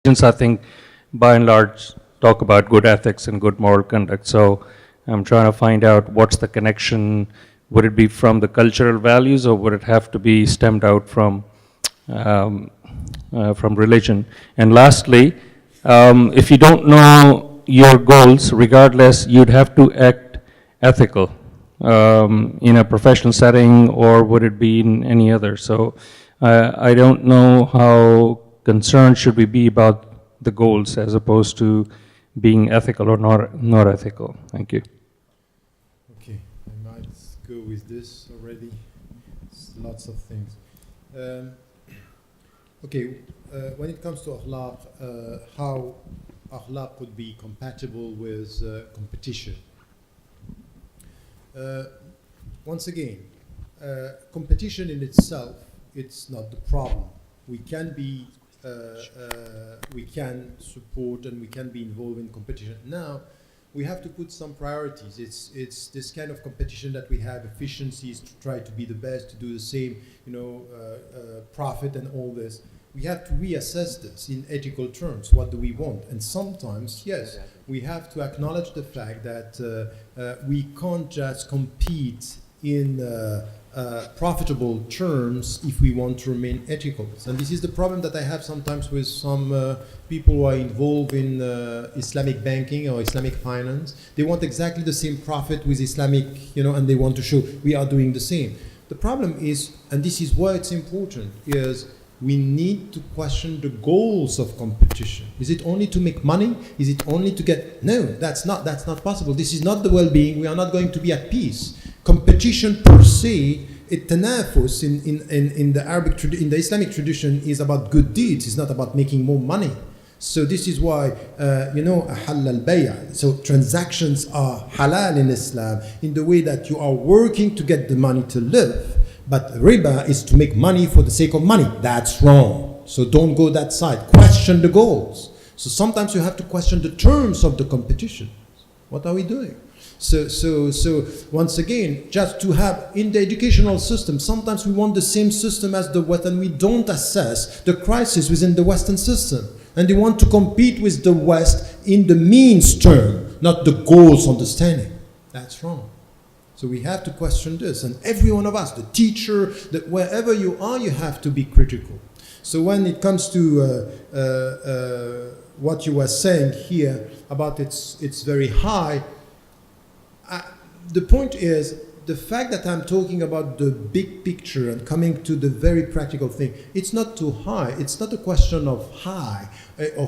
I think, by and large, talk about good ethics and good moral conduct. So I'm trying to find out what's the connection. Would it be from the cultural values, or would it have to be stemmed out from religion? And lastly, if you don't know your goals, regardless, you'd have to act ethical in a professional setting, or would it be in any other? So I don't know how concerned should we be about the goals as opposed to being ethical or not ethical. Thank you. Okay, I might go with this already. It's lots of things. Okay, when it comes to akhlaq, how akhlaq could be compatible with competition. Once again, competition in itself, it's not the problem. We can be, we can support and we can be involved in competition. Now, we have to put some priorities. It's this kind of competition that we have, efficiencies to try to be the best, to do the same, profit and all this. We have to reassess this in ethical terms. What do we want? And sometimes, yes, we have to acknowledge the fact that we can't just compete in profitable terms if we want to remain ethical. And this is the problem that I have sometimes with some people who are involved in Islamic banking or Islamic finance. They want exactly the same profit with Islamic, and they want to show we are doing the same. The problem is, and this is why it's important, is we need to question the goals of competition. Is it only to make money? Is it only to get... No, that's not possible. This is not the well-being. We are not going to be at peace. Competition per se, التنافس in the Arabic, in the Islamic tradition, is about good deeds. It's not about making more money. So this is why, أحل البيع. So transactions are halal in Islam in the way that you are working to get the money to live. But riba is to make money for the sake of money. That's wrong. So don't go that side. Question the goals. So sometimes you have to question the terms of the competition. What are we doing? So once again, just to have in the educational system, sometimes we want the same system as the West, and we don't assess the crisis within the Western system. And they want to compete with the West in the means term, not the goals understanding. That's wrong. So we have to question this, and every one of us, the teacher, that wherever you are, you have to be critical. So when it comes to what you were saying here about it's very high, the point is, the fact that I'm talking about the big picture and coming to the very practical thing, it's not too high. It's not a question of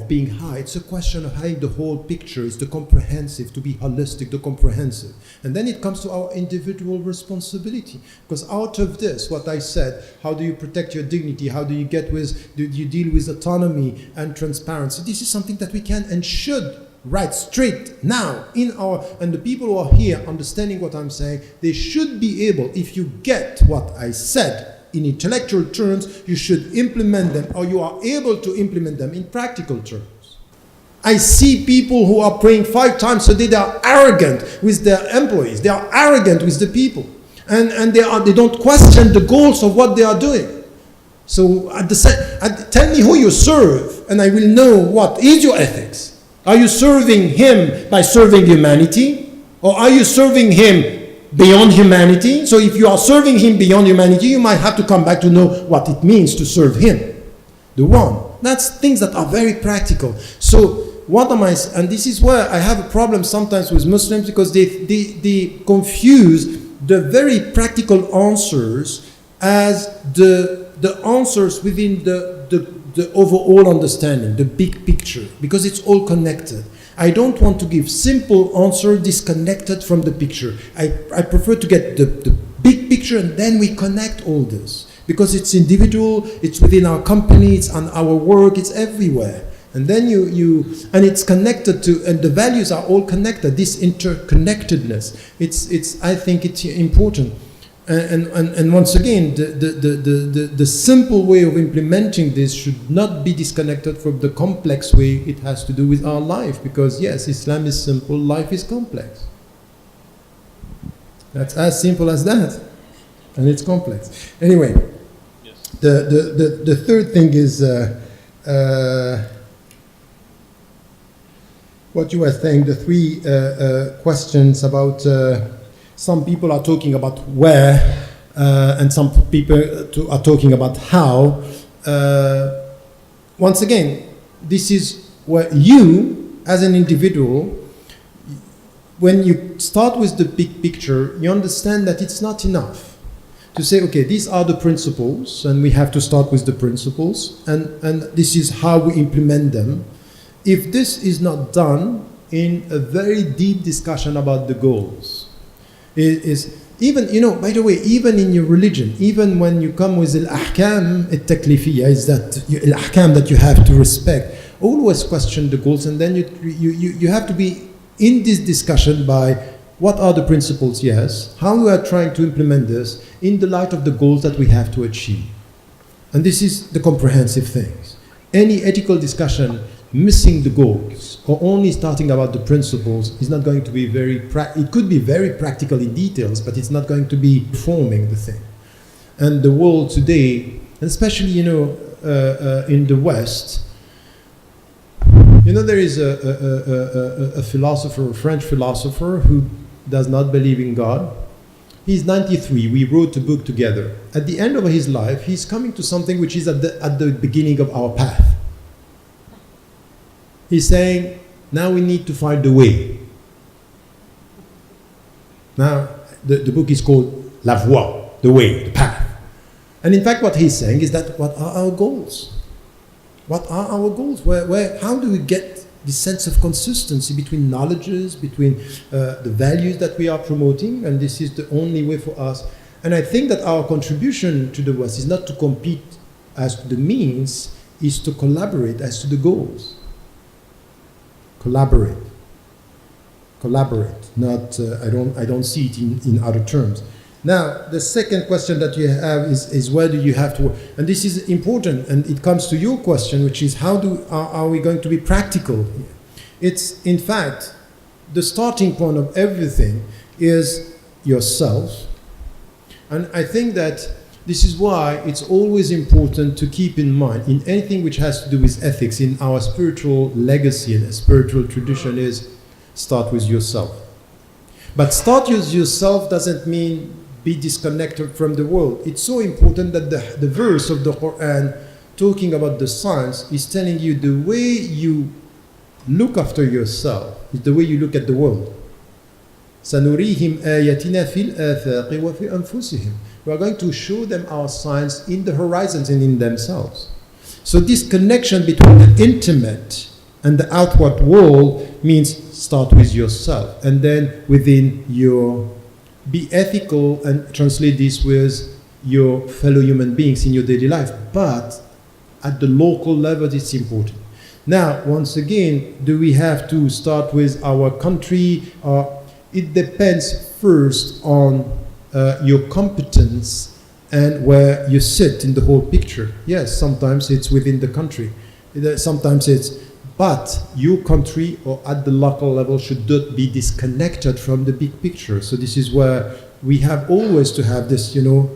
being high. It's a question of having the whole picture. It's the comprehensive, to be holistic, the comprehensive. And then it comes to our individual responsibility. Because out of this, what I said, how do you protect your dignity? How do you deal with autonomy and transparency? This is something that we can and should right straight now and the people who are here understanding what I'm saying, they should be able, if you get what I said in intellectual terms, you should implement them, or you are able to implement them in practical terms. I see people who are praying 5 times a day. They are arrogant with their employees. They are arrogant with the people, and they don't question the goals of what they are doing. So tell me who you serve, and I will know what is your ethics. Are you serving him by serving humanity? Or are you serving him beyond humanity? So if you are serving him beyond humanity, you might have to come back to know what it means to serve him. The one. That's things that are very practical. So what am I... And this is where I have a problem sometimes with Muslims, because they confuse the very practical answers as the answers within the overall understanding, the big picture, because it's all connected. I don't want to give simple answer disconnected from the picture. I prefer to get the big picture, and then we connect all this, because it's individual, it's within our company, it's on our work, it's everywhere. And then and it's connected to, and the values are all connected, this interconnectedness. I think it's important. And once again, the simple way of implementing this should not be disconnected from the complex way it has to do with our life. Because yes, Islam is simple, life is complex. That's as simple as that. And it's complex. Anyway, yes. The third thing is, what you were saying, the three questions about some people are talking about where and some people are talking about how. Once again, this is where you, as an individual, when you start with the big picture, you understand that it's not enough to say, okay, these are the principles, and we have to start with the principles, and this is how we implement them. If this is not done in a very deep discussion about the goals, it is even, you know, by the way, even in your religion, even when you come with al-ahkam al-taklifiyya, is that al-ahkam that you have to respect, always question the goals, and then you have to be in this discussion by what are the principles, yes, how we are trying to implement this in the light of the goals that we have to achieve. And this is the comprehensive things. Any ethical discussion missing the goals or only starting about the principles is not going to be very, it could be very practical in details, but it's not going to be forming the thing. And the world today, and especially, you know, in the West, you know, there is a philosopher, a French philosopher who does not believe in God. He's 93. We wrote a book together. At the end of his life, he's coming to something which is at the beginning of our path. He's saying, now we need to find the way. Now, the book is called La Voie, the way, the path. And in fact, what he's saying is that what are our goals? What are our goals? How do we get this sense of consistency between knowledges, between the values that we are promoting? And this is the only way for us. And I think that our contribution to the West is not to compete as to the means, is to collaborate as to the goals. Collaborate. Not, I don't see it in other terms. Now, the second question that you have is where do you have to work? And this is important, and it comes to your question, which is how are we going to be practical here? It's, in fact, the starting point of everything is yourself. And I think that this is why it's always important to keep in mind in anything which has to do with ethics, in our spiritual legacy and spiritual tradition, is start with yourself. But start with yourself doesn't mean be disconnected from the world. It's so important that the verse of the Quran talking about the science is telling you the way you look after yourself is the way you look at the world. سَنُرِيهِمْ آيَاتِنَا فِي الْآفَاقِ وَفِي أَنفُسِهِمْ. We are going to show them our signs in the horizons and in themselves. So this connection between the intimate and the outward world means start with yourself, and then within your, be ethical and translate this with your fellow human beings in your daily life. But at the local level, it's important. Now, once again, do we have to start with our country? It depends first on your competence and where you sit in the whole picture. Yes, sometimes it's within the country. Sometimes it's, but your country or at the local level should not be disconnected from the big picture. So this is where we have always to have this, you know,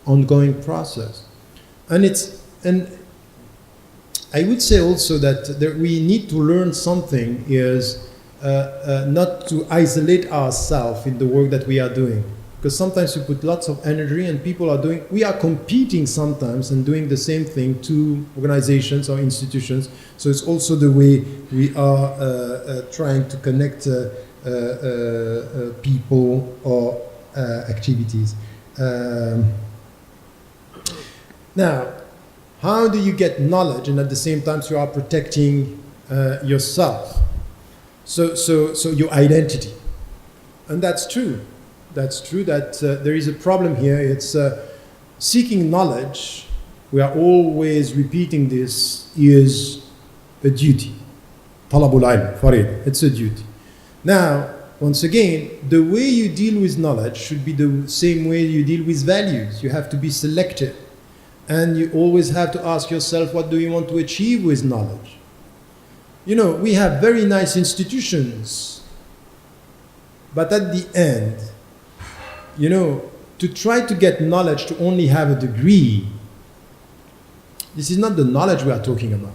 ongoing process. And I would say also that we need to learn something is not to isolate ourselves in the work that we are doing. Because sometimes we put lots of energy and people are doing, we are competing sometimes and doing the same thing to organizations or institutions. So it's also the way we are trying to connect people or activities. Now, how do you get knowledge and at the same time you are protecting yourself? So your identity. And that's true. That's true that there is a problem here. It's seeking knowledge. We are always repeating this, is a duty. Talabul ilm, farid. It's a duty. Now, once again, the way you deal with knowledge should be the same way you deal with values. You have to be selective. And you always have to ask yourself, what do you want to achieve with knowledge? You know, we have very nice institutions, but at the end, you know, to try to get knowledge to only have a degree, this is not the knowledge we are talking about.